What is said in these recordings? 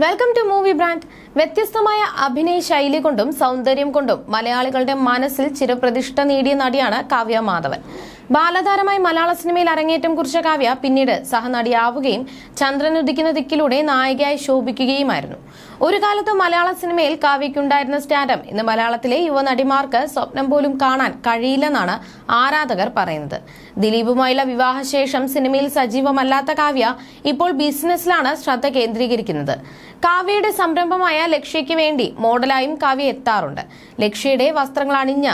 Welcome to movie brand. വ്യത്യസ്തമായ അഭിനയ ശൈലി കൊണ്ടും സൗന്ദര്യം കൊണ്ടും മലയാളികളുടെ മനസ്സിൽ ചിരപ്രതിഷ്ഠ നേടിയ നടിയാണ് കാവ്യ മാധവൻ. ബാലതാരമായി മലയാള സിനിമയിൽ അരങ്ങേറ്റം കുറിച്ച കാവ്യ പിന്നീട് സഹനടിയാവുകയും ചന്ദ്രനുദിക്കുന്ന ദിക്കിലൂടെ നായികയായി ശോഭിക്കുകയുമായിരുന്നു. ഒരു കാലത്ത് മലയാള സിനിമയിൽ കാവ്യയ്ക്കുണ്ടായിരുന്ന സ്റ്റാൻഡം ഇന്ന് മലയാളത്തിലെ യുവനടിമാർക്ക് സ്വപ്നം പോലും കാണാൻ കഴിയില്ലെന്നാണ് ആരാധകർ പറയുന്നത്. ദിലീപുമായുള്ള വിവാഹശേഷം സിനിമയിൽ സജീവമല്ലാത്ത കാവ്യ ഇപ്പോൾ ബിസിനസ്സിലാണ് ശ്രദ്ധ കേന്ദ്രീകരിക്കുന്നത്. കാവ്യയുടെ സംരംഭമായ ലക്ഷ്യയ്ക്ക് വേണ്ടി മോഡലായും കാവ്യ എത്താറുണ്ട്. ലക്ഷ്യയുടെ വസ്ത്രങ്ങൾ അണിഞ്ഞ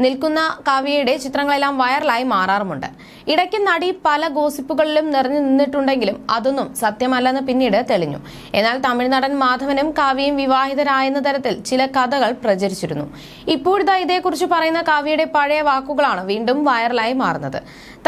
നിൽക്കുന്ന കാവ്യയുടെ ചിത്രങ്ങളെല്ലാം വൈറലായി മാറാറുമുണ്ട്. ഇടയ്ക്ക് നടി പല ഗോസിപ്പുകളിലും നിറഞ്ഞു നിന്നിട്ടുണ്ടെങ്കിലും അതൊന്നും സത്യമല്ലെന്ന് പിന്നീട് തെളിഞ്ഞു. എന്നാൽ തമിഴ് നടൻ മാധവനും കാവ്യയും വിവാഹിതരായെന്ന തരത്തിൽ ചില കഥകൾ പ്രചരിച്ചിരുന്നു. ഇപ്പോഴിതാ ഇതേക്കുറിച്ച് പറയുന്ന കാവ്യയുടെ പഴയ വാക്കുകളാണ് വീണ്ടും വൈറലായി മാറുന്നത്.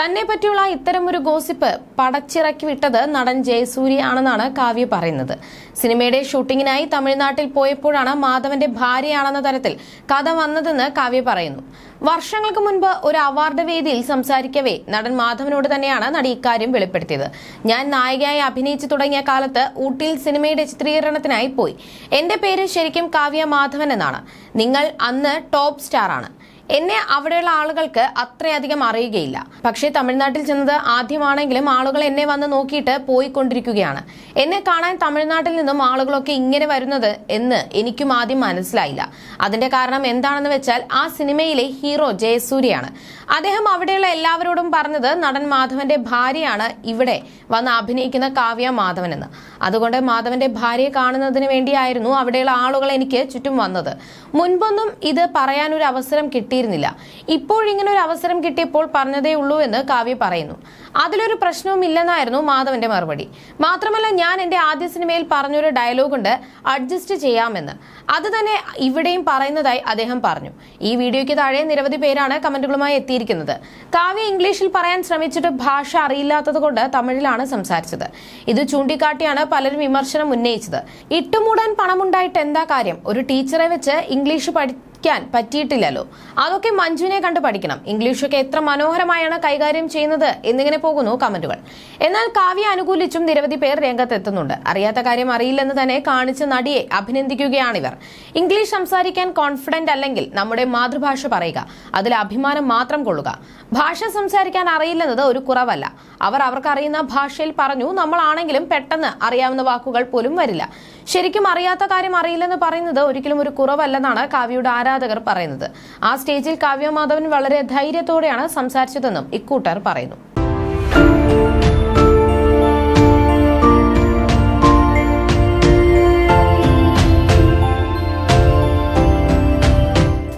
തന്നെ പറ്റിയുള്ള ഇത്തരമൊരു ഗോസിപ്പ് പടച്ചിറക്കി വിട്ടത് നടൻ ജയസൂര്യ ആണെന്നാണ് കാവ്യ പറയുന്നത്. സിനിമയുടെ ഷൂട്ടിങ്ങിനായി തമിഴ്നാട്ടിൽ പോയപ്പോഴാണ് മാധവന്റെ ഭാര്യയാണെന്ന തരത്തിൽ കഥ വന്നതെന്ന് കാവ്യ പറയുന്നു. വർഷങ്ങൾക്ക് മുൻപ് ഒരു അവാർഡ് വേദിയിൽ സംസാരിക്കവേ നടൻ മാധവനോട് തന്നെയാണ് നടി ഇക്കാര്യം വെളിപ്പെടുത്തിയത്. ഞാൻ നായികയായി അഭിനയിച്ചു തുടങ്ങിയ കാലത്ത് ഊട്ടിയിൽ സിനിമയുടെ ചിത്രീകരണത്തിനായി പോയി. എന്റെ പേര് ശരിക്കും കാവ്യ മാധവൻ എന്നാണ്. നിങ്ങൾ അന്ന് ടോപ്പ് സ്റ്റാർ ആണ്. എന്നെ അവിടെയുള്ള ആളുകൾക്ക് അത്രയധികം അറിയുകയില്ല. പക്ഷേ തമിഴ്നാട്ടിൽ ചെന്നത് ആദ്യമാണെങ്കിലും ആളുകൾ എന്നെ വന്ന് നോക്കിയിട്ട് പോയിക്കൊണ്ടിരിക്കുകയാണ്. എന്നെ കാണാൻ തമിഴ്നാട്ടിൽ നിന്നും ആളുകളൊക്കെ ഇങ്ങനെ വരുന്നത് എന്ന് എനിക്കും ആദ്യം മനസ്സിലായില്ല. അതിന്റെ കാരണം എന്താണെന്ന് വെച്ചാൽ ആ സിനിമയിലെ ഹീറോ ജയസൂര്യയാണ്. അദ്ദേഹം അവിടെയുള്ള എല്ലാവരോടും പറഞ്ഞത് നടൻ മാധവന്റെ ഭാര്യയാണ് ഇവിടെ വന്ന് അഭിനയിക്കുന്ന കാവ്യ മാധവൻ എന്ന്. അതുകൊണ്ട് മാധവന്റെ ഭാര്യയെ കാണുന്നതിന് വേണ്ടിയായിരുന്നു അവിടെയുള്ള ആളുകൾ എനിക്ക് ചുറ്റും വന്നത്. മുൻപൊന്നും ഇത് പറയാനൊരു അവസരം കിട്ടിയിരുന്നില്ല. ഇപ്പോഴിങ്ങനെ ഒരു അവസരം കിട്ടിയപ്പോൾ പറഞ്ഞതേ ഉള്ളൂ എന്ന് കാവ്യ പറയുന്നു. അതിലൊരു പ്രശ്നവും ഇല്ലെന്നായിരുന്നു മാധവന്റെ മറുപടി. മാത്രമല്ല, ഞാൻ എന്റെ ആദ്യ സിനിമയിൽ പറഞ്ഞൊരു ഡയലോഗ് ഉണ്ട്, അഡ്ജസ്റ്റ് ചെയ്യാമെന്ന്. അത് തന്നെ ഇവിടെയും പറയുന്നതായി അദ്ദേഹം പറഞ്ഞു. ഈ വീഡിയോയ്ക്ക് താഴെ നിരവധി പേരാണ് കമന്റുകളുമായി എത്തിയിരിക്കുന്നത്. കാവ്യ ഇംഗ്ലീഷിൽ പറയാൻ ശ്രമിച്ചിട്ട് ഭാഷ അറിയില്ലാത്തത് കൊണ്ട് തമിഴിലാണ് സംസാരിച്ചത്. ഇത് ചൂണ്ടിക്കാട്ടിയാണ് പലരും വിമർശനം ഉന്നയിച്ചത്. ഇട്ടുമൂടാൻ പണമുണ്ടായിട്ട് എന്താ കാര്യം? ഒരു ടീച്ചറെ വെച്ച് ഇംഗ്ലീഷ് പഠിക്കാൻ പറ്റിയിട്ടില്ലല്ലോ. അതൊക്കെ മഞ്ജുവിനെ കണ്ട് പഠിക്കണം. ഇംഗ്ലീഷൊക്കെ എത്ര മനോഹരമായാണ് കൈകാര്യം ചെയ്യുന്നത് എന്നിങ്ങനെ പോകുന്നു കമന്റുകൾ. എന്നാൽ കാവ്യ അനുകൂലിച്ചും നിരവധി പേർ രംഗത്തെത്തുന്നുണ്ട്. അറിയാത്ത കാര്യം അറിയില്ലെന്ന് തന്നെ കാണിച്ച നടിയെ അഭിനന്ദിക്കുകയാണിവർ. ഇംഗ്ലീഷ് സംസാരിക്കാൻ കോൺഫിഡന്റ് അല്ലെങ്കിൽ നമ്മുടെ മാതൃഭാഷ പറയുക, അതിൽ അഭിമാനം മാത്രം കൊള്ളുക. ഭാഷ സംസാരിക്കാൻ അറിയില്ലെന്നത് ഒരു കുറവല്ല. അവർക്കറിയുന്ന ഭാഷയിൽ പറഞ്ഞു. നമ്മളാണെങ്കിലും പെട്ടെന്ന് അറിയാവുന്ന വാക്കുകൾ പോലും വരില്ല. ശരിക്കും അറിയാത്ത കാര്യം അറിയില്ലെന്ന് പറയുന്നത് ഒരിക്കലും ഒരു കുറവല്ലെന്നാണ് കാവ്യയുടെ ആരാധകർ പറയുന്നത്. ആ സ്റ്റേജിൽ കാവ്യ മാധവൻ വളരെ ധൈര്യത്തോടെയാണ് സംസാരിച്ചതെന്നും ഇക്കൂട്ടർ പറയുന്നു.